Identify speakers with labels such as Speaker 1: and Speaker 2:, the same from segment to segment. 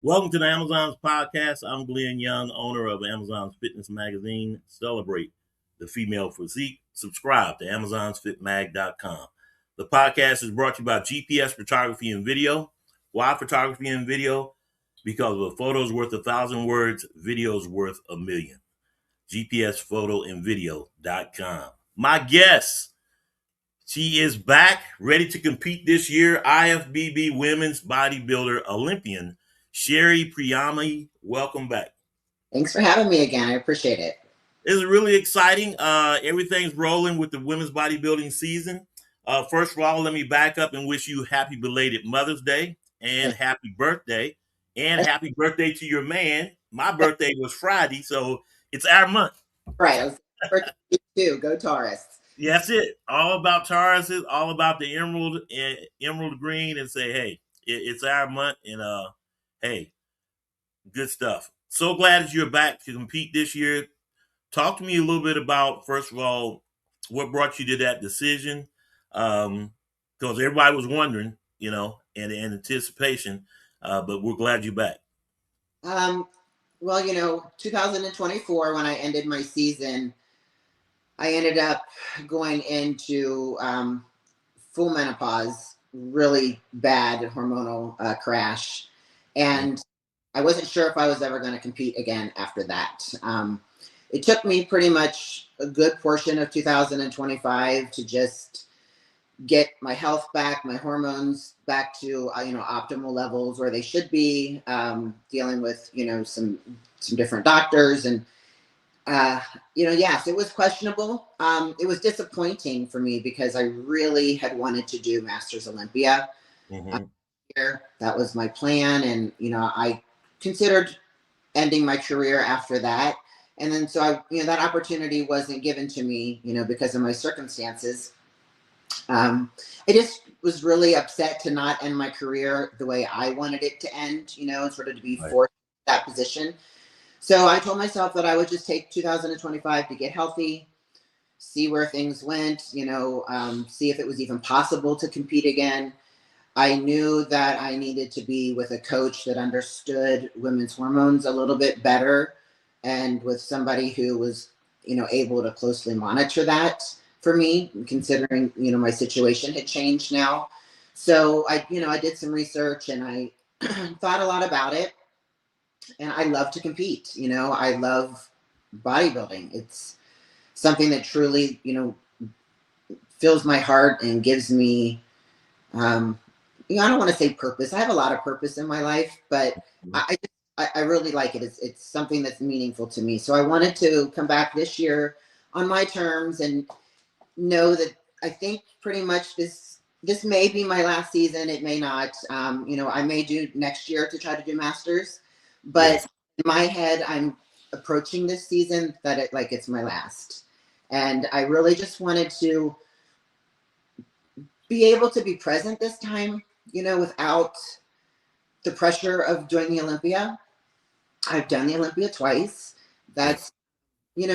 Speaker 1: Welcome to the Amazon's podcast. I'm Glenn Young, owner of Amazon's Fitness Magazine. Celebrate the female physique. Subscribe to AmazonsFitMag.com. The podcast is brought to you by GPS Photography and Video. Why photography and video? Because a photo is worth 1,000 words, video is worth 1,000,000. GPSPhotoandVideo.com. My guest, she is back, ready to compete this year. IFBB Women's Bodybuilder Olympian, Shery Priami. Welcome back.
Speaker 2: Thanks for having me again. I appreciate it.
Speaker 1: It's really exciting. Everything's rolling with the women's bodybuilding season. First of all, let me back up and wish you happy belated Mother's Day and happy birthday. And happy birthday to your man. My birthday was Friday, so it's our month.
Speaker 2: Right. I was birthday too. Go Taurus.
Speaker 1: Yeah, that's it. All about Taurus, all about the emerald green, and say, hey, it's our month, and hey, good stuff. So glad that you're back to compete this year. Talk to me a little bit about, first of all, what brought you to that decision, because everybody was wondering, and in anticipation, but we're glad you're back.
Speaker 2: Well, 2024, when I ended my season, I ended up going into full menopause, really bad hormonal crash. And I wasn't sure if I was ever going to compete again after that. It took me pretty much a good portion of 2025 to just get my health back, my hormones back to, optimal levels where they should be, dealing with, some different doctors and, yes, it was questionable. It was disappointing for me because I really had wanted to do Masters Olympia. That was my plan. And, I considered ending my career after that. And then, so that opportunity wasn't given to me, because of my circumstances. I just was really upset to not end my career the way I wanted it to end, sort of to be forced in that position. So I told myself that I would just take 2025 to get healthy, see where things went, see if it was even possible to compete again. I knew that I needed to be with a coach that understood women's hormones a little bit better and with somebody who was, able to closely monitor that for me, considering, my situation had changed now. So I did some research and I thought a lot about it. And I love to compete. I love bodybuilding. It's something that truly, fills my heart and gives me, I don't want to say purpose. I have a lot of purpose in my life, but I really like it. It's something that's meaningful to me. So I wanted to come back this year on my terms and know that I think pretty much this may be my last season. It may not. I may do next year to try to do Masters. But in my head, I'm approaching this season that it's my last. And I really just wanted to be able to be present this time, without the pressure of doing the Olympia. I've done the Olympia twice. That's,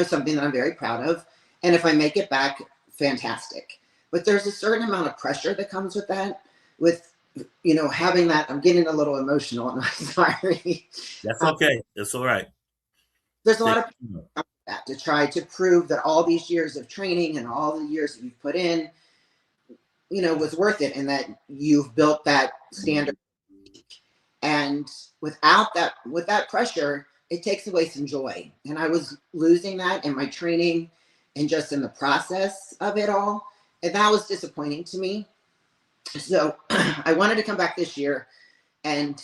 Speaker 2: something that I'm very proud of. And if I make it back, fantastic. But there's a certain amount of pressure that comes with that, with having that. I'm getting a little emotional. I'm sorry.
Speaker 1: That's okay. That's all right.
Speaker 2: There's a lot of that to try to prove that all these years of training and all the years that you've put in, was worth it, and that you've built that standard. And with that pressure, it takes away some joy. And I was losing that in my training and just in the process of it all. And that was disappointing to me. So I wanted to come back this year and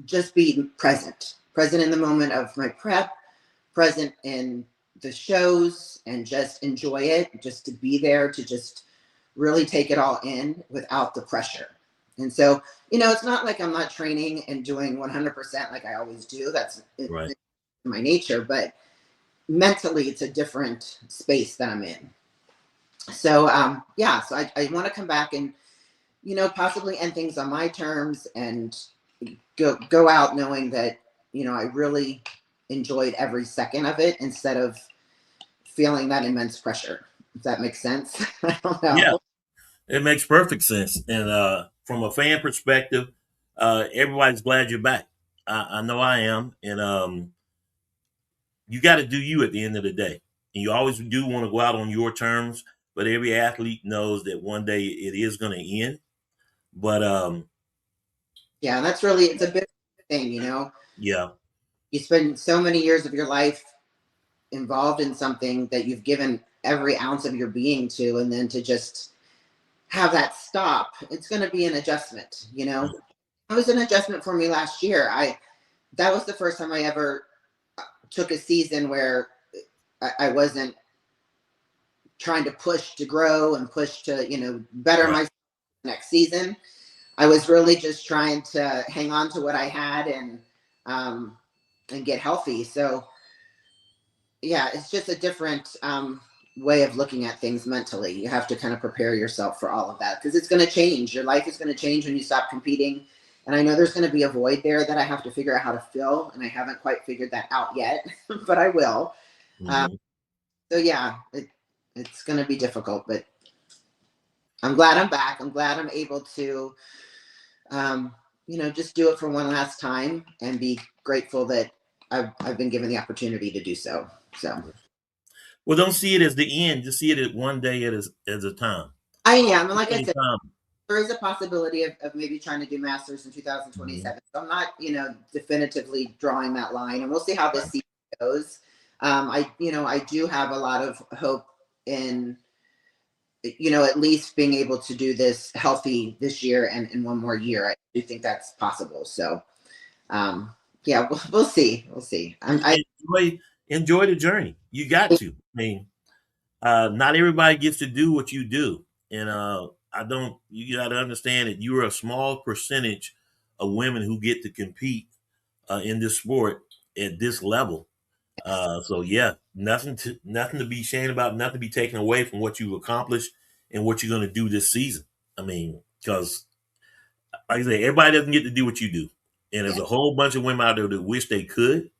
Speaker 2: just be present in the moment of my prep, present in the shows, and just enjoy it, just to be there, to just really take it all in without the pressure. And so, it's not like I'm not training and doing 100% like I always do. That's right. My nature, but mentally it's a different space that I'm in. So, so I want to come back and, possibly end things on my terms and go out knowing that, I really enjoyed every second of it instead of feeling that immense pressure. If that makes sense. I don't know.
Speaker 1: Yeah, it makes perfect sense. And from a fan perspective, everybody's glad you're back. I know I am, and you got to do you at the end of the day. And you always do want to go out on your terms, but every athlete knows that one day it is going to end. But
Speaker 2: Yeah, that's really, it's a big thing, you know.
Speaker 1: yeah,
Speaker 2: You spend so many years of your life involved in something that you've given every ounce of your being to, and then to just have that stop, it's going to be an adjustment, you know. It was an adjustment for me last year. I That was the first time I ever took a season where I wasn't trying to push to grow and push to, you know, better
Speaker 1: right.
Speaker 2: my next season. I was really just trying to hang on to what I had, um, and get healthy. So yeah, it's just a different way of looking at things mentally. You have to kind of prepare yourself for all of that because it's going to change. Your life is going to change when you stop competing. And I know there's going to be a void there that I have to figure out how to fill. And I haven't quite figured that out yet, but I will. Um,
Speaker 1: Hmm.
Speaker 2: so yeah, it's going to be difficult, but I'm glad I'm back. I'm glad I'm able to, um, you know, just do it for one last time and be grateful that I've been given the opportunity to do so. So
Speaker 1: Well, don't see it as the end. Just see it as one day as a time.
Speaker 2: I am. And like I
Speaker 1: Any
Speaker 2: said,
Speaker 1: time.
Speaker 2: there is a possibility of maybe trying to do masters in
Speaker 1: Hmm.
Speaker 2: 2027. So I'm not, you know, definitively drawing that line, and we'll see how this
Speaker 1: Right.
Speaker 2: season goes. I do have a lot of hope in, you know, at least being able to do this healthy this year and in one more year. I do think that's possible. So, um, yeah, we'll see. We'll see.
Speaker 1: Enjoy the journey. You got to. I mean, not everybody gets to do what you do, and I don't. You got to understand that you are a small percentage of women who get to compete in this sport at this level. So yeah, nothing to be ashamed about, nothing to be taken away from what you've accomplished and what you're going to do this season. I mean, because like I say, everybody doesn't get to do what you do, and there's
Speaker 2: Yeah,
Speaker 1: a whole bunch of women out there that wish they could.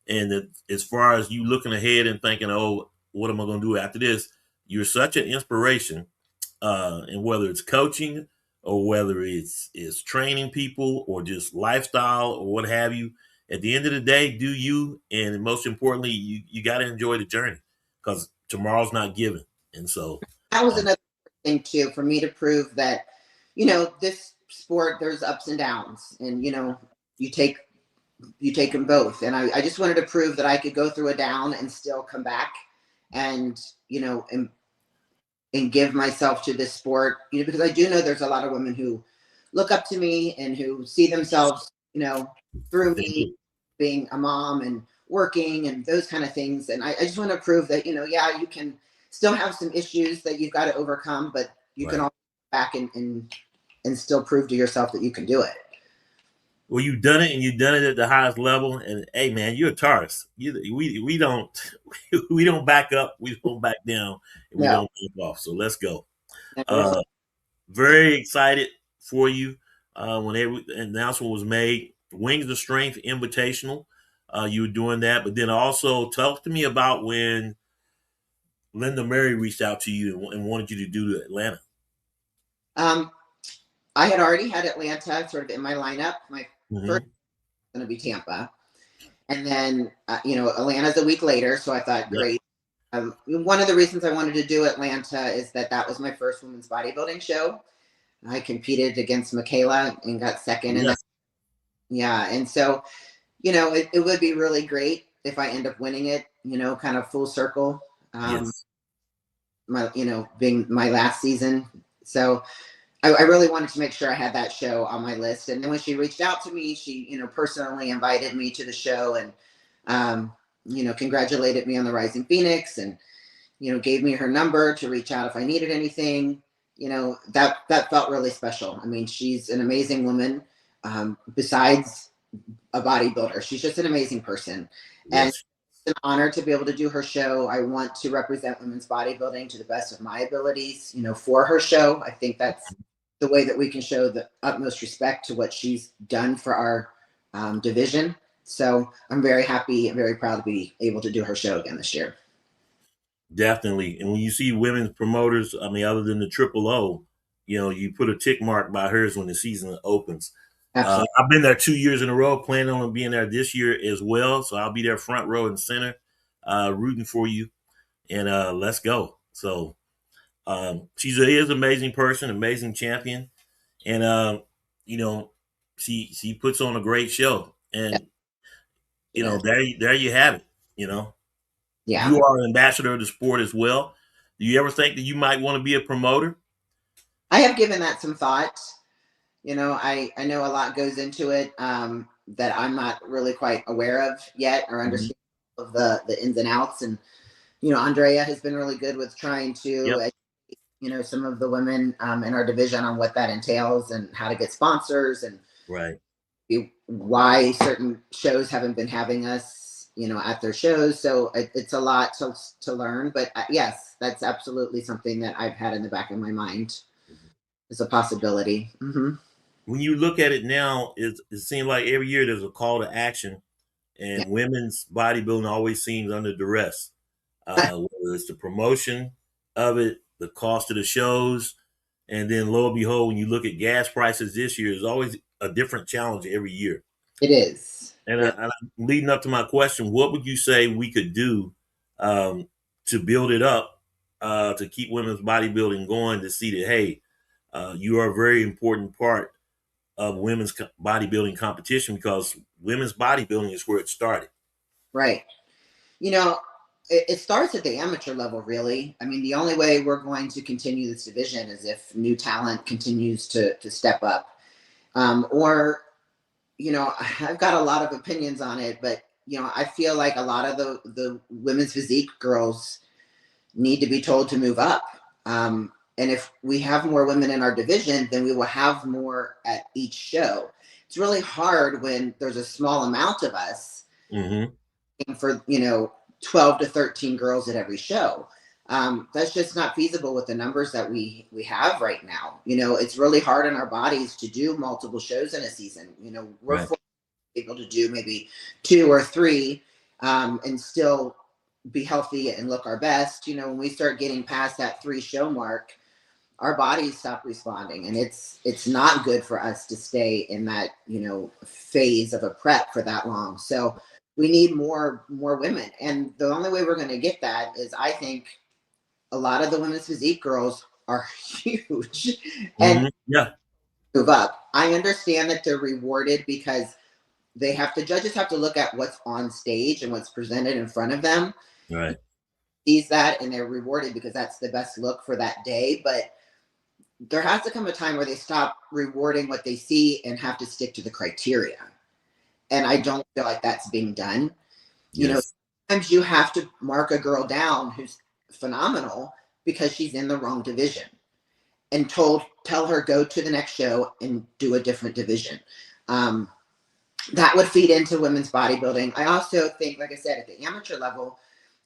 Speaker 1: And that as far as you looking ahead and thinking, oh, what am I going to do after this? You're such an inspiration, and whether it's coaching or whether it's training people or just lifestyle or what have you. At the end of the day, do you, and most importantly, you got to enjoy the journey because tomorrow's not given. And so,
Speaker 2: that was
Speaker 1: um,
Speaker 2: another thing too for me to prove that, you know, this sport, there's ups and downs, and you know, you take you take them both. And I just wanted to prove that I could go through a down and still come back, and, you know, and give myself to this sport, you know, because I do know there's a lot of women who look up to me and who see themselves, you know, through
Speaker 1: they
Speaker 2: me
Speaker 1: do.
Speaker 2: being a mom and working and those kind of things. And I just want to prove that, you know, yeah, you can still have some issues that you've got to overcome, but you can
Speaker 1: Right.
Speaker 2: all back and still prove to yourself that you can do it.
Speaker 1: Well, you've done it, and you've done it at the highest level. And hey, man, you're a Taurus. We don't we don't back up, we don't back down, and we
Speaker 2: No,
Speaker 1: don't back off. So let's go.
Speaker 2: never say.
Speaker 1: Uh, Very excited for you when every announcement was made. Wings of Strength Invitational. You were doing that, but then also talk to me about when Linda Mary reached out to you and wanted you to do to Atlanta.
Speaker 2: Um, I had already had Atlanta sort of in my lineup. My first
Speaker 1: Mm-hmm.
Speaker 2: was going to be Tampa. And then, you know, Atlanta's a week later. So I thought,
Speaker 1: Yep.
Speaker 2: great. One of the reasons I wanted to do Atlanta is that that was my first women's bodybuilding show. I competed against Michaela and got second in that.
Speaker 1: Yes.
Speaker 2: Yeah. And so, you know, it would be really great if I end up winning it, you know, kind of full circle.
Speaker 1: Yes.
Speaker 2: You know, being my last season. So I really wanted to make sure I had that show on my list. And then when she reached out to me, she, you know, personally invited me to the show and, um, you know, congratulated me on the Rising Phoenix and, you know, gave me her number to reach out if I needed anything. You know, that felt really special. I mean, she's an amazing woman. Besides a bodybuilder, she's just an amazing person. And
Speaker 1: Yes.
Speaker 2: it's an honor to be able to do her show. I want to represent women's bodybuilding to the best of my abilities, you know, for her show. I think that's the way that we can show the utmost respect to what she's done for our division. So I'm very happy and very proud to be able to do her show again this year.
Speaker 1: Definitely. And when you see women's promoters, I mean, other than the Triple O, you know, you put a tick mark by hers when the season opens.
Speaker 2: Absolutely.
Speaker 1: I've been there 2 years in a row, planning on being there this year as well. So I'll be there front row and center, rooting for you, and let's go. So is an amazing person, amazing champion, and you know, she puts on a great show,
Speaker 2: Yeah.
Speaker 1: and
Speaker 2: She does.
Speaker 1: there you have it. You know,
Speaker 2: Yeah.
Speaker 1: you are an ambassador of the sport as well. Do you ever think that you might want to be a promoter?
Speaker 2: I have given that some thought. I know a lot goes into it that I'm not really quite aware of yet or
Speaker 1: Mhm.
Speaker 2: understand of the ins and outs. And Andrea has been really good with trying to
Speaker 1: Yep.
Speaker 2: some of the women in our division on what that entails and how to get sponsors and
Speaker 1: Right.
Speaker 2: why certain shows haven't been having us at their shows. So it's a lot to learn, but yes, that's absolutely something that I've had in the back of my mind as a possibility.
Speaker 1: When you look at it now, it seems like every year there's a call to action,
Speaker 2: Yeah.
Speaker 1: and women's bodybuilding always seems under duress. Whether it's the promotion of it, the cost of the shows, and then lo and behold, when you look at gas prices this year, there's always a different challenge every year.
Speaker 2: It is.
Speaker 1: And,
Speaker 2: Yeah.
Speaker 1: leading up to my question, what would you say we could do um, to build it up, to keep women's bodybuilding going, to see that, hey, you are a very important part of women's bodybuilding competition, because women's bodybuilding is where it started.
Speaker 2: Right. You know, it starts at the amateur level, really. I mean, the only way we're going to continue this division is if new talent continues to step up. Or, I've got a lot of opinions on it, but, I feel like a lot of the women's physique girls need to be told to move up. And if we have more women in our division, then we will have more at each show. It's really hard when there's a small amount of us
Speaker 1: Mm-hmm.
Speaker 2: for 12 to 13 girls at every show. That's just not feasible with the numbers that we have right now. It's really hard on our bodies to do multiple shows in a season. We're
Speaker 1: Right.
Speaker 2: able to do maybe two or three and still be healthy and look our best. When we start getting past that 3 show mark, our bodies stop responding, and it's not good for us to stay in that phase of a prep for that long. So we need more women, and the only way we're going to get that is, I think, a lot of the women's physique girls are huge and
Speaker 1: Mm-hmm. Yeah.
Speaker 2: move up. I understand that they're rewarded because judges have to look at what's on stage and what's presented in front of them,
Speaker 1: Right.
Speaker 2: sees that, and they're rewarded because that's the best look for that day. But there has to come a time where they stop rewarding what they see and have to stick to the criteria. And I don't feel like that's being done. You know,
Speaker 1: Yes.
Speaker 2: sometimes you have to mark a girl down who's phenomenal because she's in the wrong division and tell her go to the next show and do a different division. Um, that would feed into women's bodybuilding. I also think, like I said, at the amateur level,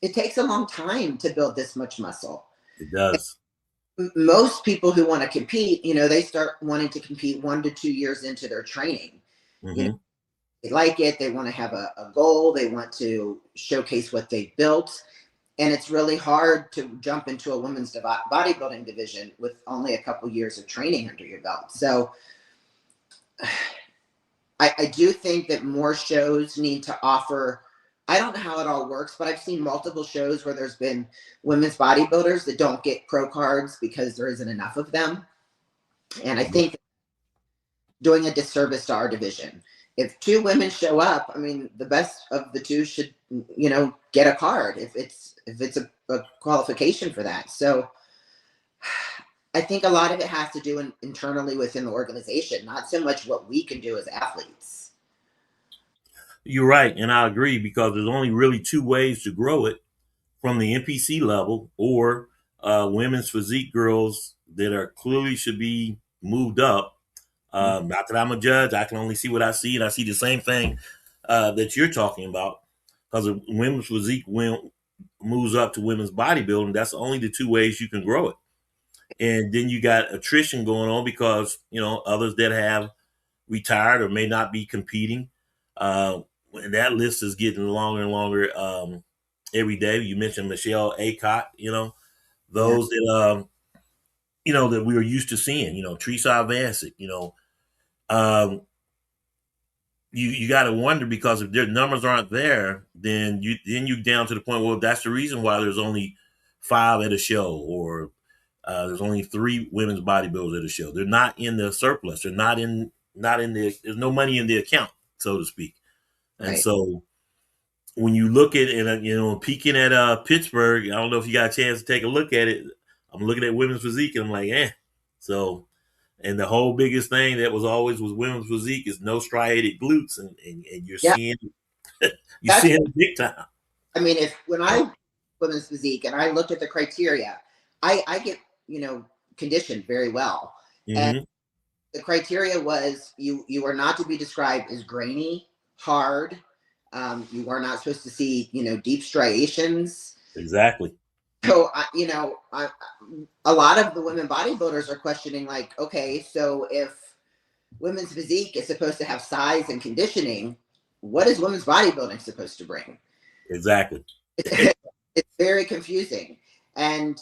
Speaker 2: it takes a long time to build this much muscle.
Speaker 1: It does.
Speaker 2: Most people who want to compete, they start wanting to compete 1 to 2 years into their training. You know,
Speaker 1: Mm-hmm.
Speaker 2: they like it, they want to have a goal, they want to showcase what they built. And it's really hard to jump into a women's bodybuilding division with only a couple years of training under your belt. So I do think that more shows need to offer. I don't know how it all works, but I've seen multiple shows where there's been women's bodybuilders that don't get pro cards because there isn't enough of them. And I think doing a disservice to our division. If 2 women show up, I mean, the best of the 2 should, get a card if it's a qualification for that. So I think a lot of it has to do internally within the organization, not so much what we can do as athletes.
Speaker 1: You're right, and I agree, because there's only really two ways to grow it: from the NPC level, or women's physique girls that are clearly should be moved up. Not that I'm a judge; I can only see what I see, and I see the same thing that you're talking about. Because if women's physique moves up to women's bodybuilding, that's only the two ways you can grow it. And then you got attrition going on, because others that have retired or may not be competing. And that list is getting longer and longer every day. You mentioned Michelle Acott,
Speaker 2: Yeah.
Speaker 1: those that we were used to seeing, Teresa Avancic, um, you got to wonder, because if their numbers aren't there, then you down to the point. Well, that's the reason why there's only 5 at a show, or there's only 3 women's bodybuilders at a show. They're not in the surplus. They're not in the. There's no money in the account, so to speak. And
Speaker 2: Right.
Speaker 1: so when you look at it, and peeking at Pittsburgh, I don't know if you got a chance to take a look at it. I'm looking at women's physique, and I'm like, eh. So, and the whole biggest thing that was always with women's physique is no striated glutes, and you're
Speaker 2: Yeah.
Speaker 1: seeing you're
Speaker 2: That's,
Speaker 1: seeing it big time.
Speaker 2: I mean, if when I women's physique and I looked at the criteria, I get, conditioned very well. And
Speaker 1: Mm-hmm.
Speaker 2: the criteria was you are not to be described as grainy, hard. You are not supposed to see, deep striations.
Speaker 1: Exactly.
Speaker 2: So, a lot of the women bodybuilders are questioning, like, okay, so if women's physique is supposed to have size and conditioning, what is women's bodybuilding supposed to bring?
Speaker 1: Exactly.
Speaker 2: It's very confusing. And,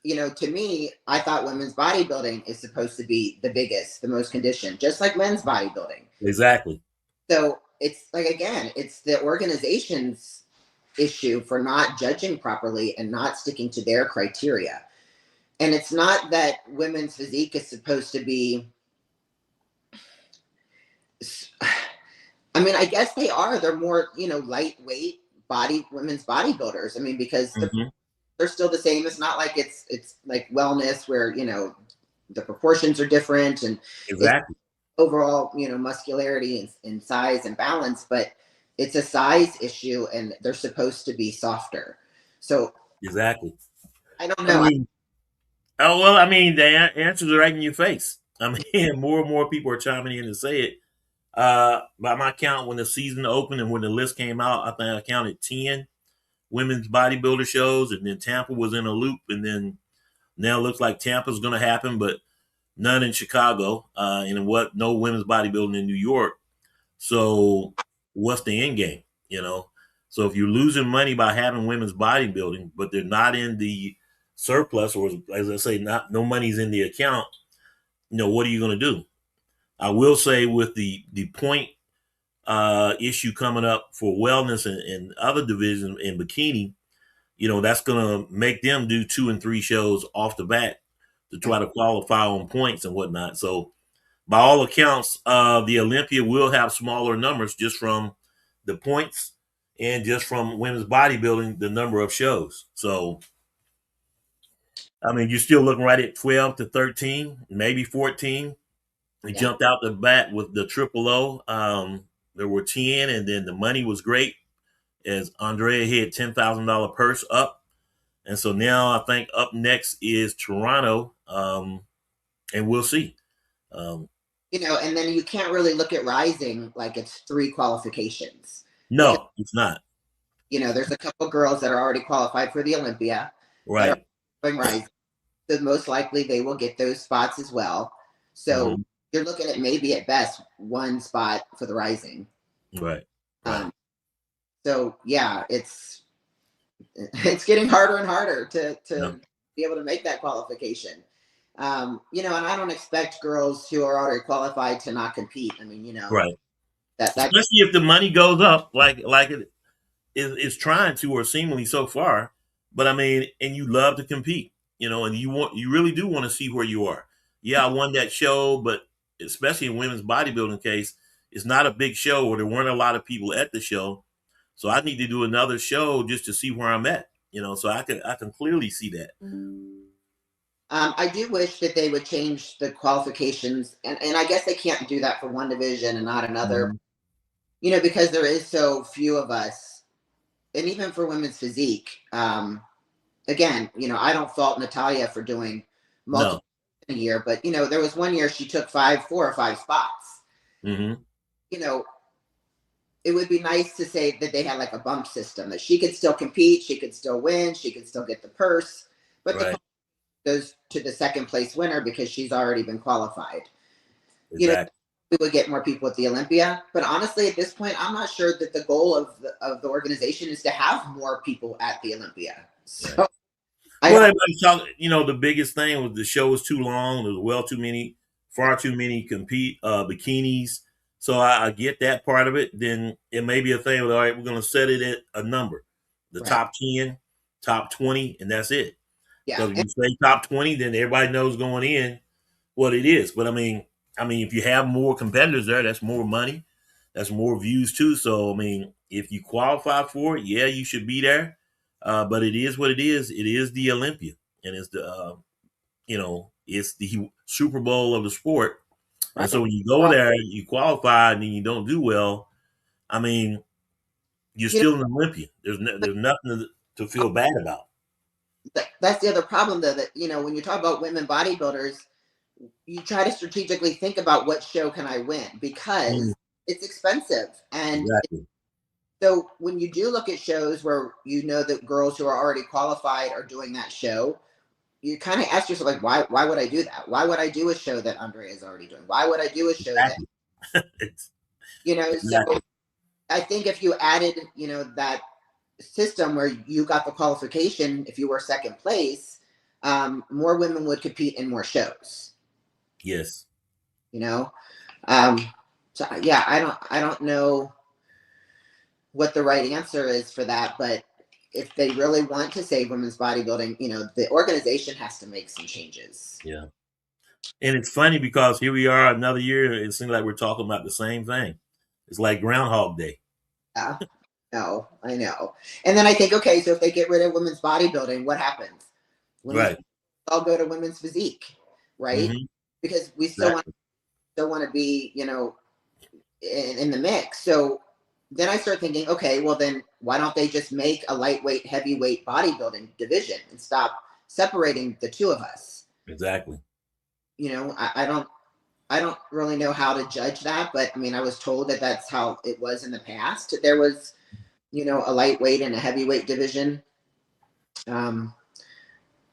Speaker 2: to me, I thought women's bodybuilding is supposed to be the biggest, the most conditioned, just like men's bodybuilding.
Speaker 1: Exactly.
Speaker 2: So it's like, again, it's the organization's issue for not judging properly and not sticking to their criteria. And it's not that women's physique is supposed to be, I mean, I guess they are. They're more, lightweight women's bodybuilders. I mean, because
Speaker 1: Mm-hmm.
Speaker 2: they're still the same. It's not like it's like wellness where, the proportions are different and it's
Speaker 1: Exactly.
Speaker 2: overall, muscularity and size and balance, but it's a size issue and they're supposed to be softer. So
Speaker 1: Exactly.
Speaker 2: I don't
Speaker 1: I
Speaker 2: know.
Speaker 1: mean, oh well. I mean, the answers are right in your face. I mean, more and more people are chiming in to say it. By my count, when the season opened and when the list came out, I think I counted 10 women's bodybuilder shows, and then Tampa was in a loop, and then now it looks like Tampa's going to happen, but none in Chicago, and what no women's bodybuilding in New York. So what's the end game? You know, so if you're losing money by having women's bodybuilding, but they're not in the surplus, or as I say, not no money's in the account, what are you going to do? I will say with the point issue coming up for wellness and other divisions in bikini, that's going to make them do 2 and 3 shows off the bat to try to qualify on points and whatnot. So, by all accounts, the Olympia will have smaller numbers just from the points and just from women's bodybuilding, the number of shows. So, I mean, you're still looking right at 12 to 13, maybe 14. We
Speaker 2: Yeah.
Speaker 1: jumped out the bat with the triple O. There were 10, and then the money was great as Andrea hit $10,000 purse up. And so now I think up next is Toronto, and we'll see. Um,
Speaker 2: And then you can't really look at rising like it's 3 qualifications because,
Speaker 1: no, it's not.
Speaker 2: there's a couple girls that are already qualified for the Olympia that are
Speaker 1: Right.
Speaker 2: going rising. So most likely they will get those spots as well. So
Speaker 1: Mm-hmm.
Speaker 2: you're looking at maybe at best one spot for the rising.
Speaker 1: Right. Right.
Speaker 2: Um, so yeah, it's getting harder and harder to
Speaker 1: Yeah.
Speaker 2: be able to make that qualification. And I don't expect girls who are already qualified to not compete. I mean,
Speaker 1: Right.
Speaker 2: that
Speaker 1: Especially if the money goes up, like it is trying to, or seemingly so far. But I mean, and you love to compete, and you really do want to see where you are. Yeah, I won that show, but especially in women's bodybuilding case, it's not a big show, or there weren't a lot of people at the show. So I need to do another show just to see where I'm at. So I can clearly see that.
Speaker 2: I do wish that they would change the qualifications, and I guess they can't do that for one division and not another.
Speaker 1: Mhm.
Speaker 2: Because there is so few of us, and even for women's physique. Again, I don't fault Natalia for doing
Speaker 1: No.
Speaker 2: multiple a year, but there was one year she took 4 or 5 spots.
Speaker 1: Hmm.
Speaker 2: You know, it would be nice to say that they had like a bump system that she could still compete, she could still win, she could still get the purse, but the
Speaker 1: Right.
Speaker 2: purse goes to the second place winner because she's already been qualified. You know,
Speaker 1: Exactly.
Speaker 2: we would get more people at the Olympia, but honestly, at this point, I'm not sure that the goal of the organization is to have more people at the Olympia.
Speaker 1: Right.
Speaker 2: So I
Speaker 1: Well,
Speaker 2: hope.
Speaker 1: everybody talk. The biggest thing was the show was too long. There was far too many compete bikinis. So I get that part of it. Then it may be a thing with, all right, we're going to set it at a number, the
Speaker 2: Right.
Speaker 1: top 10, top 20, and that's it.
Speaker 2: Yeah.
Speaker 1: Because if you say top 20, then everybody knows going in what it is. But I mean, if you have more competitors there, that's more money, that's more views too. So I mean, if you qualify for it, yeah, you should be there. But it is what it is. It is the Olympia, and it's the it's the Super Bowl of the sport. And so
Speaker 2: Right.
Speaker 1: when you go
Speaker 2: Well,
Speaker 1: there, you qualify, and then you don't do well. I mean, you're
Speaker 2: you know,
Speaker 1: still an Olympian. There's nothing to feel bad about.
Speaker 2: that's the other problem, though, that, when you talk about women bodybuilders, you try to strategically think about what show can I win because
Speaker 1: Mm,
Speaker 2: it's expensive. And
Speaker 1: exactly.
Speaker 2: so when you do look at shows where that girls who are already qualified are doing that show, you kind of ask yourself, like, why would I do that? Why would I do a show that Andrea is already doing? Why would I do a show that,
Speaker 1: Exactly. It's
Speaker 2: so
Speaker 1: exactly.
Speaker 2: I think if you added, that system where you got the qualification, if you were second place, more women would compete in more shows,
Speaker 1: Yes.
Speaker 2: you know? Um, so yeah, I don't know what the right answer is for that, but if they really want to save women's bodybuilding, the organization has to make some changes.
Speaker 1: Yeah. And it's funny because here we are another year. It seems like we're talking about the same thing. It's like Groundhog Day.
Speaker 2: Yeah, no, I know. And then I think, okay, so if they get rid of women's bodybuilding, what happens? Women's
Speaker 1: Right.
Speaker 2: all go to women's physique, right?
Speaker 1: Mm-hmm.
Speaker 2: Because we
Speaker 1: Exactly.
Speaker 2: still want to be, in the mix. So then I start thinking, okay, well then why don't they just make a lightweight, heavyweight bodybuilding division and stop separating the two of us?
Speaker 1: Exactly.
Speaker 2: I don't really know how to judge that, but I mean, I was told that that's how it was in the past. There was, a lightweight and a heavyweight division. Um,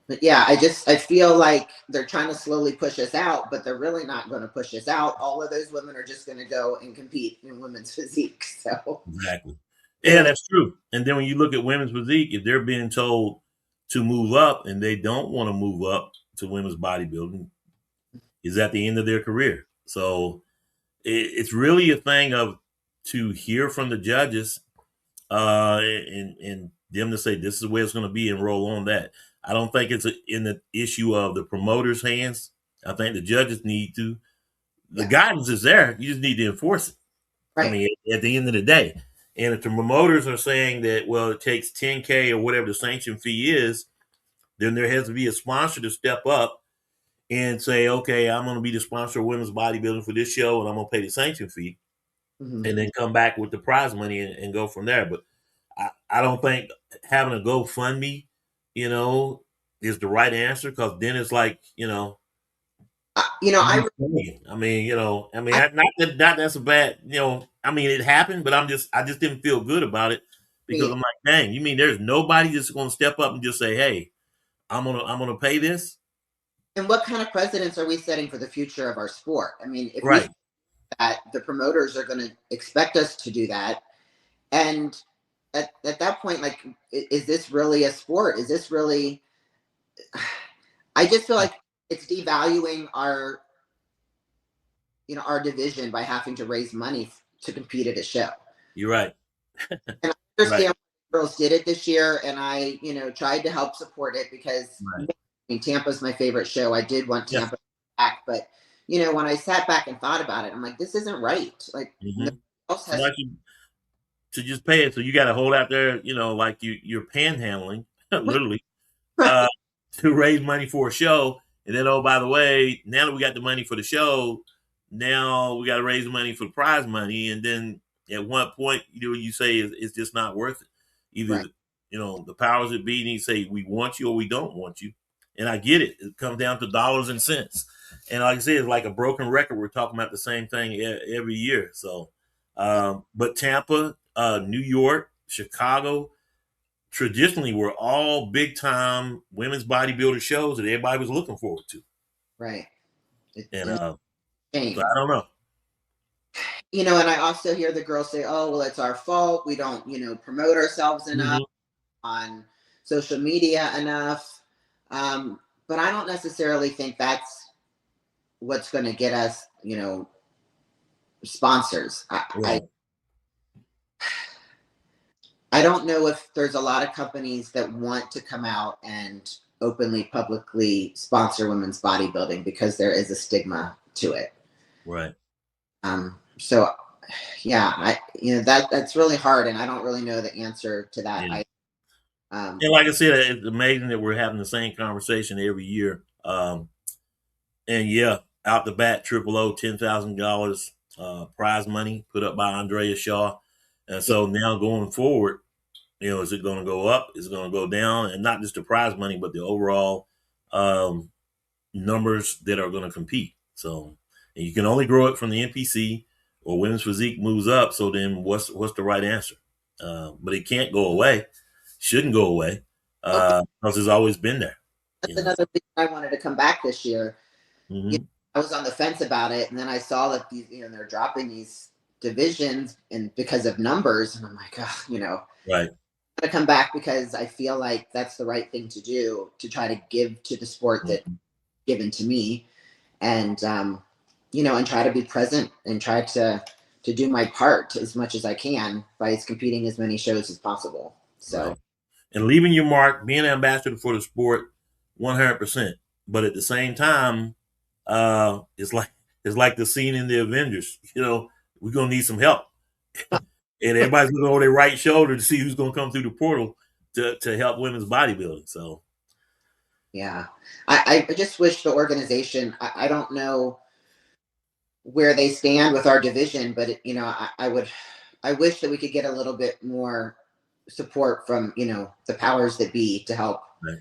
Speaker 2: but yeah, I feel like they're trying to slowly push us out, but they're really not going to push us out. All of those women are just going to go and compete in women's physique. So,
Speaker 1: Exactly.
Speaker 2: you
Speaker 1: Yeah,
Speaker 2: know,
Speaker 1: that's true. And then when you look at women's physique, if they're being told to move up and they don't want to move up to women's bodybuilding, is at the end of their career. So it's really a thing of to hear from the judges, and them to say this is where it's going to be and roll on that. I don't think it's in the issue of the promoters' hands. I think the judges need to. The
Speaker 2: yeah,
Speaker 1: guidance is there. You just need to enforce it. I
Speaker 2: right.
Speaker 1: mean, at the end of the day, and if the promoters are saying that, well, it takes 10K or whatever the sanction fee is, then there has to be a sponsor to step up and say, okay, I'm going to be the sponsor of women's bodybuilding for this show, and I'm going to pay the sanction fee,
Speaker 2: Hmm.
Speaker 1: and then come back with the prize money and go from there. But I don't think having a GoFundMe, you know, is the right answer because then it's like,
Speaker 2: I,
Speaker 1: I mean,
Speaker 2: I,
Speaker 1: not that's a bad, I mean, it happened, but I just didn't feel good about it because
Speaker 2: mean,
Speaker 1: I'm like, dang, you mean there's nobody that's going to step up and just say, hey, I'm gonna pay this,
Speaker 2: and what kind of precedents are we setting for the future of our sport? I mean, if we
Speaker 1: right?
Speaker 2: think that the promoters are going to expect us to do that, and at that point, like, is this really a sport? Is this really? I just feel like it's devaluing our division by having to raise money to compete at a show.
Speaker 1: You're right,
Speaker 2: And I
Speaker 1: right,
Speaker 2: understand why girls did it this year, and I, tried to help support it because
Speaker 1: right.
Speaker 2: I mean, Tampa's my favorite show. I did want
Speaker 1: Yeah.
Speaker 2: Tampa back, but when I sat back and thought about it, I'm like, this isn't right. Like, no
Speaker 1: Mm-hmm.
Speaker 2: one else has.
Speaker 1: Like you to just pay it, so you got to hold out there, like you're panhandling, literally, uh, to raise money for a show. And then, oh, by the way, now that we got the money for the show, now we got to raise money for the prize money. And then at one point, you say it's just not worth it.
Speaker 2: Right.
Speaker 1: Either, the powers that be need to say we want you or we don't want you. And I get it. It comes down to dollars and cents. And like I said, it's like a broken record. We're talking about the same thing every year. So, but Tampa, New York, Chicago, traditionally were all big time women's bodybuilder shows that everybody was looking forward to.
Speaker 2: Right.
Speaker 1: And
Speaker 2: And it's a
Speaker 1: so
Speaker 2: shame.
Speaker 1: I don't know.
Speaker 2: And I also hear the girls say, "Oh, well, it's our fault. We don't, promote ourselves enough
Speaker 1: Hmm.
Speaker 2: on social media enough." But I don't necessarily think that's what's going to get us, sponsors.
Speaker 1: Right.
Speaker 2: I don't know if there's a lot of companies that want to come out and openly, publicly sponsor women's bodybuilding because there is a stigma to it.
Speaker 1: Right.
Speaker 2: So yeah, that's really hard, and I don't really know the answer to that.
Speaker 1: Yeah.
Speaker 2: Um,
Speaker 1: And like I said, it's amazing that we're having the same conversation every year. And yeah, out the bat, Triple O, $10,000 prize money put up by Andrea Shaw. And
Speaker 2: yeah,
Speaker 1: so now going forward, is it going to go up? Is it going to go down? And not just the prize money, but the overall um, numbers that are going to compete. So and you can only grow it from the NPC or women's physique moves up. So then what's the right answer? But it can't go away. Shouldn't go away
Speaker 2: okay,
Speaker 1: because it's always been there.
Speaker 2: that's another thing I wanted to come back this year. You
Speaker 1: Mm-hmm.
Speaker 2: I was on the fence about it, and then I saw that these, they're dropping these divisions, and because of numbers, and I'm like, oh,
Speaker 1: Right.
Speaker 2: I'm gonna come back because I feel like that's the right thing to do to try to give to the sport that
Speaker 1: Mm-hmm.
Speaker 2: given to me, and and try to be present and try to do my part as much as I can by competing as many shows as possible. So
Speaker 1: Right. And leaving your mark, being an ambassador for the sport, 100%. But at the same time, it's like the scene in the Avengers. We're gonna need some help, and everybody's looking over their right shoulder to see who's gonna come through the portal to help women's bodybuilding. So
Speaker 2: yeah, I just wish the organization. I don't know where they stand with our division, but I wish that we could get a little bit more support from the powers that be to help.
Speaker 1: right.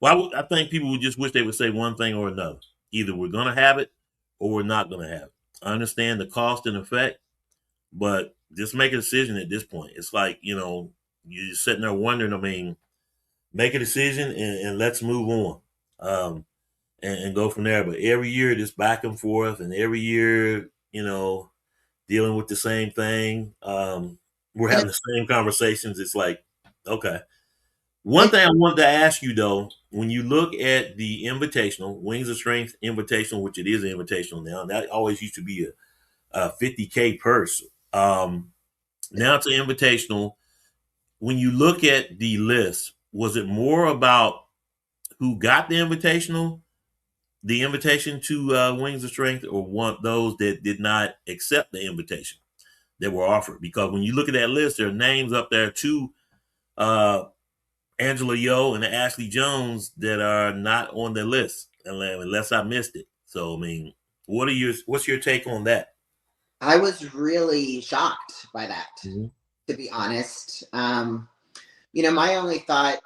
Speaker 1: Well, I think people would just wish they would say one thing or another. Either we're gonna have it or we're not gonna have it. I understand the cost and effect, but just make a decision at this point. It's like you're just sitting there wondering. I mean, make a decision and let's move on, and go from there. But every year, just back and forth, and every year, dealing with the same thing. We're
Speaker 2: And
Speaker 1: having the same conversations. It's like, okay. One
Speaker 2: it,
Speaker 1: thing I wanted to ask you though, when you look at the invitational, Wings of Strength Invitational, which it is an invitational now, that always used to be a 50K purse. Now it's an invitational. When you look at the list, was it more about who got the invitation to Wings of Strength, or want those that did not accept the invitation that were offered? Because when you look at that list, there are names up there too, uh, Angela Yo and Ashley Jones, that are not on the list unless I missed it. So I mean, what's your take on that?
Speaker 2: I was really shocked by that,
Speaker 1: Mm-hmm.
Speaker 2: to be honest. My only thought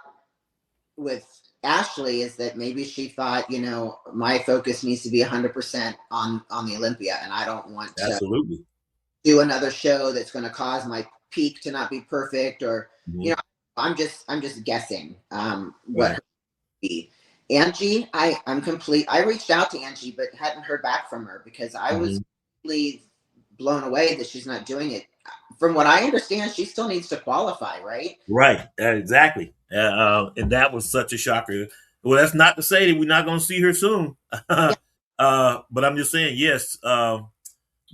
Speaker 2: with Ashley is that maybe she thought, my focus needs to be 100% on the Olympia, and I don't want to
Speaker 1: Absolutely.
Speaker 2: do another show that's going to cause my peak to not be perfect, or
Speaker 1: Mm-hmm.
Speaker 2: you know I'm just guessing what
Speaker 1: Right.
Speaker 2: her be. Angie, I reached out to Angie but hadn't heard back from her because I was
Speaker 1: Mm-hmm.
Speaker 2: really blown away that she's not doing it. From what I understand, she still needs to qualify, right?
Speaker 1: Right. Exactly. And that was such a shocker. Well, that's not to say that we're not going to see her soon.
Speaker 2: Yeah,
Speaker 1: But I'm just saying, yes. By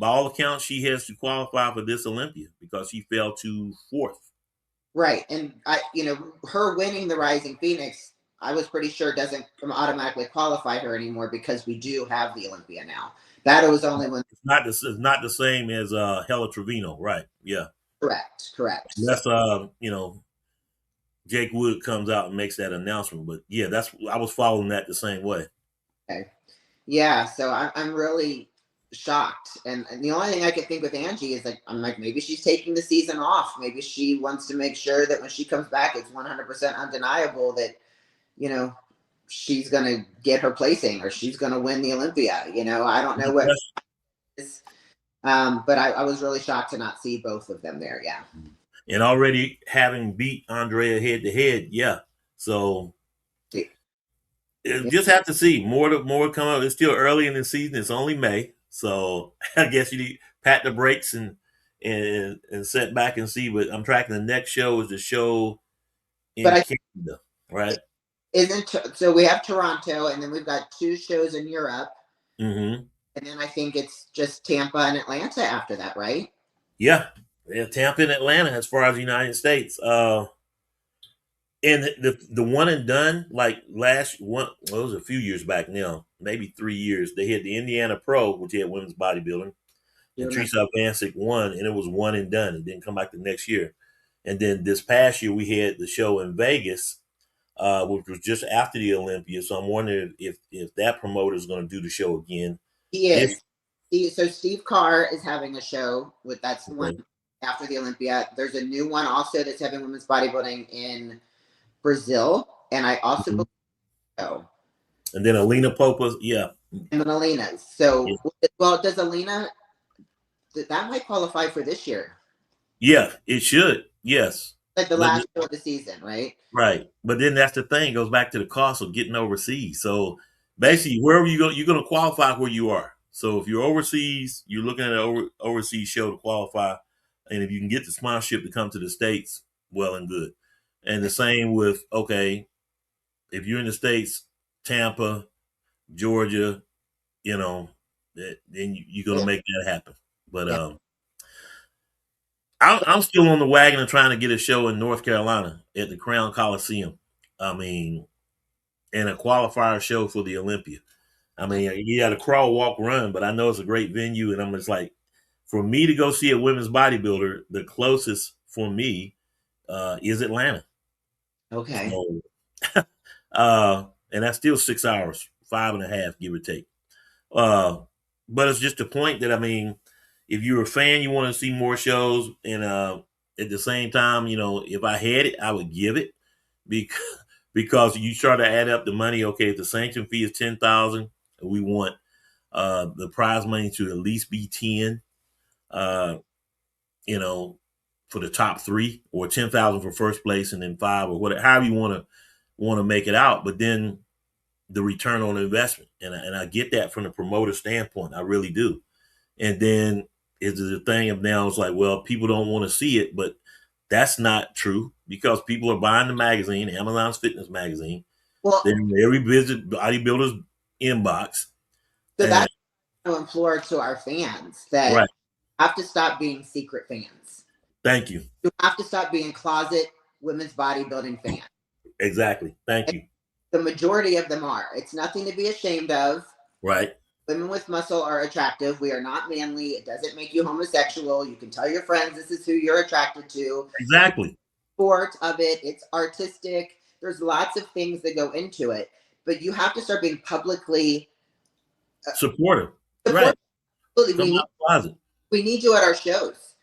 Speaker 1: all accounts, she has to qualify for this Olympia because she fell to fourth.
Speaker 2: right. And her winning the Rising Phoenix, I was pretty sure doesn't automatically qualify her anymore because we do have the Olympia now. That was only when.
Speaker 1: It's not the same as Hella Trevino, right? Yeah.
Speaker 2: Correct. So
Speaker 1: Unless Jake Wood comes out and makes that announcement. But yeah, I was following that the same way.
Speaker 2: okay. Yeah, so I'm really shocked, and the only thing I could think with Angie is like I'm like maybe she's taking the season off. Maybe she wants to make sure that when she comes back, it's 100% undeniable that you know she's gonna get her placing or she's gonna win the Olympia. I don't know what it is, but I was really shocked to not see both of them there. Yeah.
Speaker 1: And already having beat Andrea head to head, yeah. So
Speaker 2: Yeah.
Speaker 1: just have to see more to come up. It's still early in the season. It's only May, so I guess you need pat the brakes and sit back and see. But I'm tracking the next show is the show
Speaker 2: But
Speaker 1: in Canada, right?
Speaker 2: isn't so we have Toronto, and then we've got two shows in Europe.
Speaker 1: Mm-hmm.
Speaker 2: And then I think it's just Tampa and Atlanta after that, right?
Speaker 1: Yeah, yeah, Tampa and Atlanta as far as the United States. And the one and done like last one, well, it was a few years back now, maybe 3 years. They had the Indiana Pro, which had women's bodybuilding,
Speaker 2: Do
Speaker 1: and
Speaker 2: remember.
Speaker 1: Teresa Vancic won, and it was one and done. It didn't come back the next year. And then this past year, we had the show in Vegas, which was just after the Olympia. So I'm wondering if that promoter is going to do the show again.
Speaker 2: He
Speaker 1: If
Speaker 2: is. So Steve Carr is having a show with that's the one
Speaker 1: okay.
Speaker 2: after the Olympia. There's a new one also that's having women's bodybuilding in Brazil, and I also
Speaker 1: Mhm.
Speaker 2: believe so.
Speaker 1: And then Alina Popa, yeah,
Speaker 2: And Alina's.
Speaker 1: yeah,
Speaker 2: So, well, does Alina that might qualify for this year,
Speaker 1: yeah, it should, yes,
Speaker 2: like the
Speaker 1: but
Speaker 2: last show of the season, right?
Speaker 1: right. But then that's the thing, it goes back to the cost of getting overseas. So
Speaker 2: Yeah.
Speaker 1: basically, wherever you go, you're going to qualify where you are. So if you're overseas, you're looking at an overseas show to qualify. And if you can get the sponsorship to come to the States, well and good. And the same with, okay, if you're in the States, Tampa, Georgia, you know, then you're going to
Speaker 2: Yeah.
Speaker 1: make that happen. But
Speaker 2: Yeah.
Speaker 1: I'm still on the wagon and trying to get a show in North Carolina at the Crown Coliseum. I mean, and a qualifier show for the Olympia. I mean, you got to crawl, walk, run, but I know it's a great venue, and I'm just like, for me to go see a women's bodybuilder, the closest for me is Atlanta.
Speaker 2: Okay.
Speaker 1: So, and that's still 6 hours, 5.5, give or take. Uh, but it's just a point that I mean, if you're a fan, you want to see more shows, and at the same time, if I had it, I would give it because you try to add up the money. Okay, if the sanction fee is 10,000, we want the prize money to at least be 10. Uh, you know, for the top three, or 10,000 for first place, and then five, or whatever, however you want to make it out. But then the return on investment, and I get that from the promoter standpoint, I really do. And then is the thing of now, it's like, well, people don't want to see it, but that's not true because people are buying the magazine, Amazon's fitness magazine.
Speaker 2: Well,
Speaker 1: Then every visit bodybuilder's inbox,
Speaker 2: so
Speaker 1: and
Speaker 2: that's to implore to our fans that
Speaker 1: right.
Speaker 2: have to stop being secret fans.
Speaker 1: Thank you.
Speaker 2: You have to stop being closet women's bodybuilding fans.
Speaker 1: Exactly. Thank
Speaker 2: And
Speaker 1: you.
Speaker 2: the majority of them are. It's nothing to be ashamed of.
Speaker 1: Right.
Speaker 2: Women with muscle are attractive. We are not manly. It doesn't make you homosexual. You can tell your friends this is who you're attracted to.
Speaker 1: Exactly.
Speaker 2: Sport of it. It's artistic. There's lots of things that go into it, but you have to start being publicly
Speaker 1: Supportive. Right.
Speaker 2: supportive. Absolutely,
Speaker 1: Come out of the closet.
Speaker 2: we need you at our shows.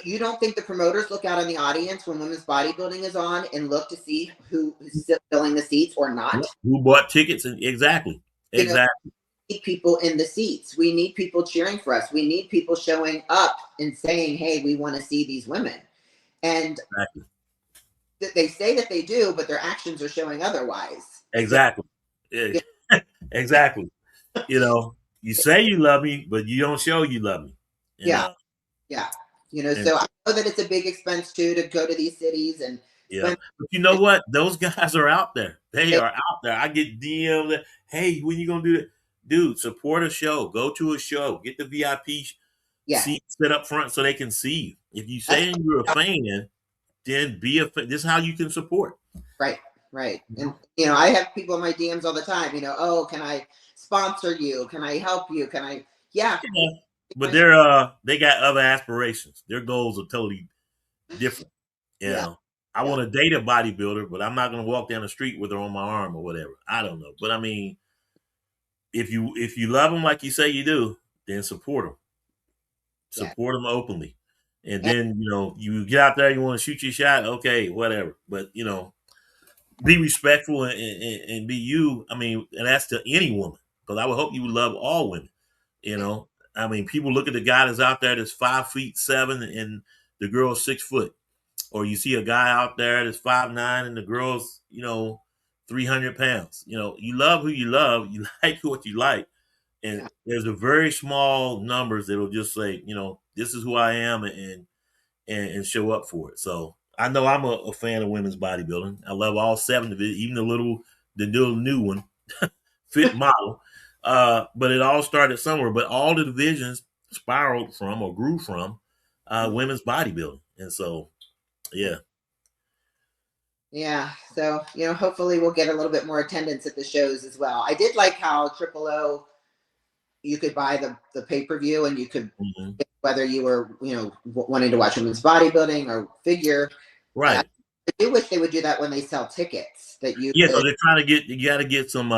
Speaker 2: You don't think the promoters look out in the audience when women's bodybuilding is on and look to see who's filling the seats or not?
Speaker 1: Who bought tickets? And exactly.
Speaker 2: You know,
Speaker 1: Exactly.
Speaker 2: we need people in the seats. We need people cheering for us. We need people showing up and saying, "Hey, we want to see these women." And
Speaker 1: Exactly.
Speaker 2: they say that they do, but their actions are showing otherwise. So,
Speaker 1: Exactly.
Speaker 2: yeah,
Speaker 1: Exactly. You say you love me, but you don't show you love me. And
Speaker 2: yeah, yeah.
Speaker 1: and
Speaker 2: So I know that it's a big expense too to go to these cities and
Speaker 1: yeah.
Speaker 2: spend.
Speaker 1: But you know what? Those guys are out there. They are out there. I get DMs that, hey, when you gonna do that? Dude, support a show. Go to a show. Get the VIP
Speaker 2: Yes,
Speaker 1: seat set up front so they can see you. If you
Speaker 2: that's
Speaker 1: saying you're a fan, then be a fan. This is how you can support.
Speaker 2: right, right.
Speaker 1: You
Speaker 2: And
Speaker 1: know?
Speaker 2: I have people in my DMs all the time. Oh, can I sponsor you? Can I help you? Can I? Yeah,
Speaker 1: Yeah. But
Speaker 2: my
Speaker 1: they got other aspirations. Their goals are totally different. You
Speaker 2: yeah,
Speaker 1: know, I
Speaker 2: yeah,
Speaker 1: want to date a bodybuilder, but I'm not going to walk down the street with her on my arm or whatever. I don't know, but I mean, if you love them like you say you do, then
Speaker 2: yeah.
Speaker 1: support them openly, and
Speaker 2: And
Speaker 1: then you get out there, you want to shoot your shot, okay, whatever. But be respectful and be you. I mean, and that's to any woman, because I would hope you would love all women. You
Speaker 2: yeah,
Speaker 1: know, I mean, people look at the guy that's out there that's 5'7" and the girl's 6 foot, or you see a guy out there that's 5'9" and the girl's 300 pounds. You love who you love, you like what you like, and
Speaker 2: yeah,
Speaker 1: there's a very small numbers that'll just say, this is who I am, and show up for it. So I know I'm a fan of women's bodybuilding. I love all seven of it, even the little new one, fit model. But it all started somewhere. But all the divisions spiraled from or grew from women's bodybuilding. And so, yeah.
Speaker 2: Yeah, so hopefully we'll get a little bit more attendance at the shows as well. I did like how Triple O, you could buy the pay per view, and you could,
Speaker 1: Hmm.
Speaker 2: whether you were wanting to watch women's bodybuilding or figure. I
Speaker 1: Right.
Speaker 2: do wish they would do that when they sell tickets. That you
Speaker 1: Yeah, because
Speaker 2: could,
Speaker 1: they're trying to get, you got to get some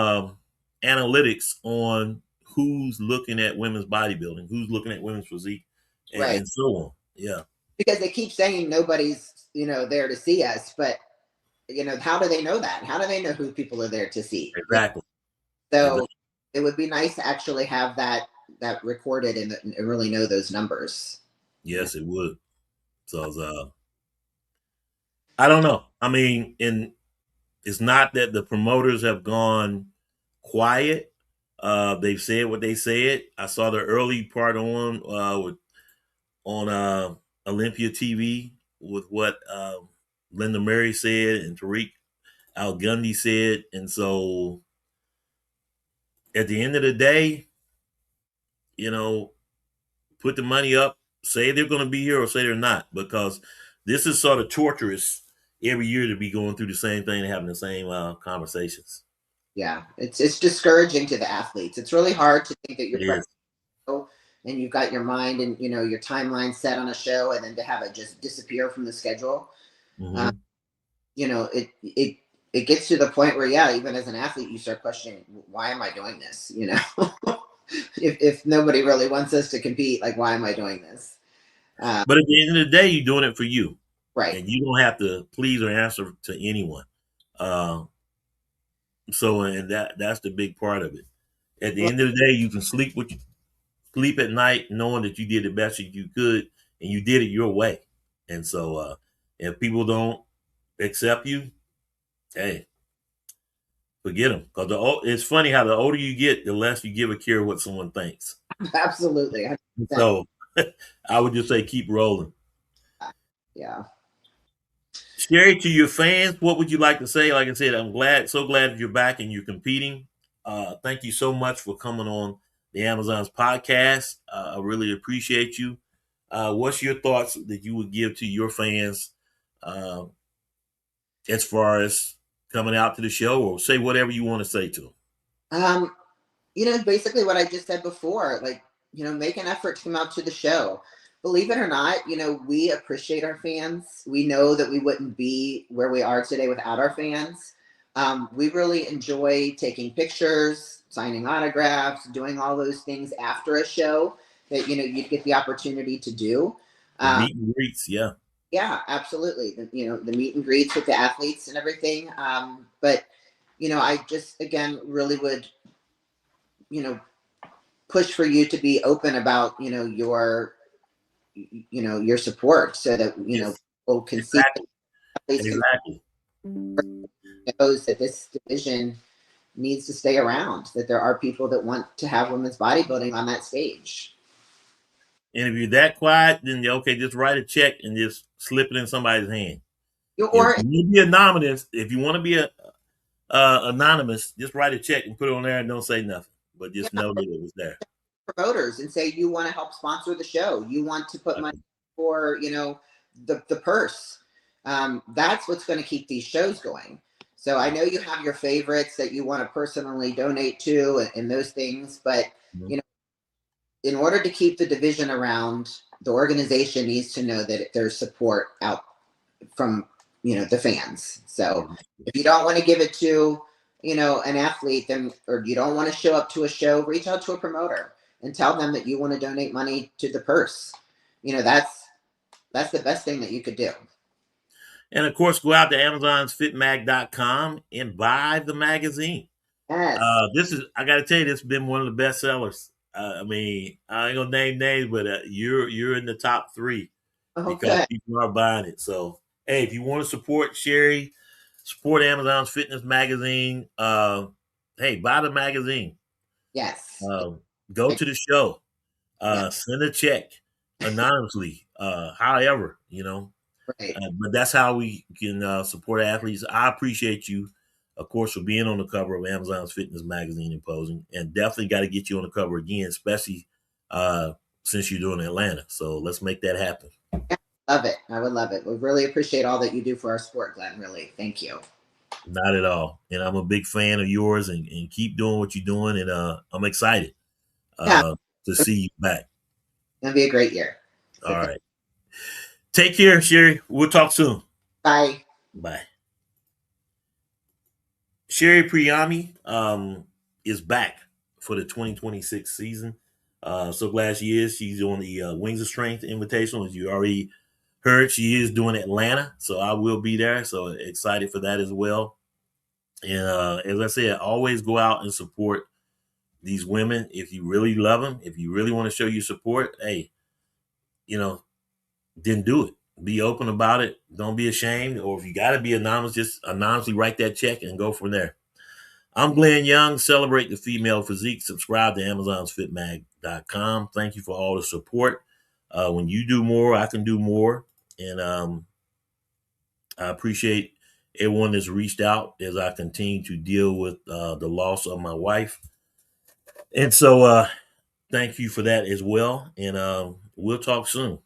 Speaker 1: analytics on who's looking at women's bodybuilding, who's looking at women's physique,
Speaker 2: right,
Speaker 1: and so on. Yeah,
Speaker 2: because they keep saying nobody's there to see us, but how do they know that? How do they know who people are there to see?
Speaker 1: exactly.
Speaker 2: So
Speaker 1: Exactly.
Speaker 2: it would be nice to actually have that recorded and really know those numbers. Yeah.
Speaker 1: Yes, it would. So I don't know. I mean, and it's not that the promoters have gone quiet. They've said what they said. I saw the early part on Olympia TV with what Linda Murray said and Tariq Al Gundy said, and so at the end of the day, you know, put the money up, say they're going to be here or say they're not, because this is sort of torturous every year to be going through the same thing and having the same conversations.
Speaker 2: Yeah, it's discouraging to the athletes. It's really hard to think that you're
Speaker 1: It
Speaker 2: prepping
Speaker 1: is.
Speaker 2: a show and you've got your mind and your timeline set on a show, and then to have it just disappear from the schedule. Uh,
Speaker 1: Mm-hmm.
Speaker 2: it gets to the point where, yeah, even as an athlete, you start questioning, why am I doing this? If nobody really wants us to compete, like, why am I doing this? Uh,
Speaker 1: But at the end of the day, you're doing it for you,
Speaker 2: right.
Speaker 1: and you don't have to please or answer to anyone. Uh, so, and that's the big part of it. At the
Speaker 2: Well,
Speaker 1: end of the day, you can sleep at night knowing that you did the best that you could, and you did it your way. And so, if people don't accept you, hey, forget them. Because it's funny how the older you get, the less you give a care what someone thinks.
Speaker 2: absolutely. 100%.
Speaker 1: So, I would just say keep rolling.
Speaker 2: Yeah.
Speaker 1: Shery, to your fans, what would you like to say? Like I said, so glad that you're back and you're competing. Thank you so much for coming on the Amazon's podcast. I really appreciate you. What's your thoughts that you would give to your fans uh, as far as coming out to the show, or say whatever you want to say to them?
Speaker 2: Um, basically what I just said before, like, make an effort to come out to the show. Believe it or not, we appreciate our fans. We know that we wouldn't be where we are today without our fans. We really enjoy taking pictures, signing autographs, doing all those things after a show that, you'd get the opportunity to do.
Speaker 1: The
Speaker 2: Um,
Speaker 1: meet and greets, yeah.
Speaker 2: yeah, absolutely. The meet and greets with the athletes and everything. But, I just, again, really would, you know, push for you to be open about your support, so that
Speaker 1: Yes,
Speaker 2: people can see,
Speaker 1: exactly,
Speaker 2: at least can
Speaker 1: exactly.
Speaker 2: knows that this division needs to stay around, that there are people that want to have women's bodybuilding on that stage.
Speaker 1: And if you're that quiet, then okay, just write a check and just slip it in somebody's hand. If
Speaker 2: Or
Speaker 1: you want to be anonymous, if you want to be anonymous, just write a check and put it on there and don't say nothing, but
Speaker 2: yeah,
Speaker 1: just know that it was there.
Speaker 2: promoters, and say you want to help sponsor the show, you want to put money
Speaker 1: Okay.
Speaker 2: for the purse. That's what's going to keep these shows going. So I know you have your favorites that you want to personally donate to, and those things, but
Speaker 1: Mhm.
Speaker 2: you know in order to keep the division around, the organization needs to know that there's support out from the fans. So if you don't want to give it to an athlete, then, or you don't want to show up to a show, reach out to a promoter and tell them that you want to donate money to the purse. That's the best thing that you could do.
Speaker 1: And of course, go out to amazonsfitmag.com and buy the magazine.
Speaker 2: Yes.
Speaker 1: This is, I got to tell you, this has been one of the best sellers. I mean, I ain't gonna name names, but you're in the top three because
Speaker 2: Okay.
Speaker 1: people are buying it. So, hey, if you want to support Shery, support Amazon's Fitness Magazine. Hey, buy the magazine.
Speaker 2: Yes.
Speaker 1: Um, Go to the show.
Speaker 2: Yeah.
Speaker 1: Send a check anonymously. However,
Speaker 2: Right.
Speaker 1: but that's how we can support athletes. I appreciate you of course, for being on the cover of Amazon's Fitness Magazine and posing, and definitely got to get you on the cover again, especially uh, since you're doing Atlanta. So let's make that happen.
Speaker 2: Love it. I would love it. We really appreciate all that you do for our sport, Glenn. Really. Thank you.
Speaker 1: Not at all. And I'm a big fan of yours, and keep doing what you're doing. And I'm excited
Speaker 2: Yeah.
Speaker 1: to see you back.
Speaker 2: It'll be a great year. So
Speaker 1: All right. Take care, Shery. We'll talk soon.
Speaker 2: bye.
Speaker 1: Bye. Shery Priami is back for the 2026 season. So glad she is. She's on the Wings of Strength Invitational. As you already heard, she is doing Atlanta. So I will be there. So excited for that as well. And as I said, always go out and support these women. If you really love them, if you really want to show your support, hey, then do it. Be open about it. Don't be ashamed. Or if you got to be anonymous, just anonymously write that check and go from there. I'm Glenn Young. Celebrate the female physique. Subscribe to AmazonsFitMag.com. Thank you for all the support. When you do more, I can do more. And I appreciate everyone that's reached out as I continue to deal with the loss of my wife. And so thank you for that as well. And we'll talk soon.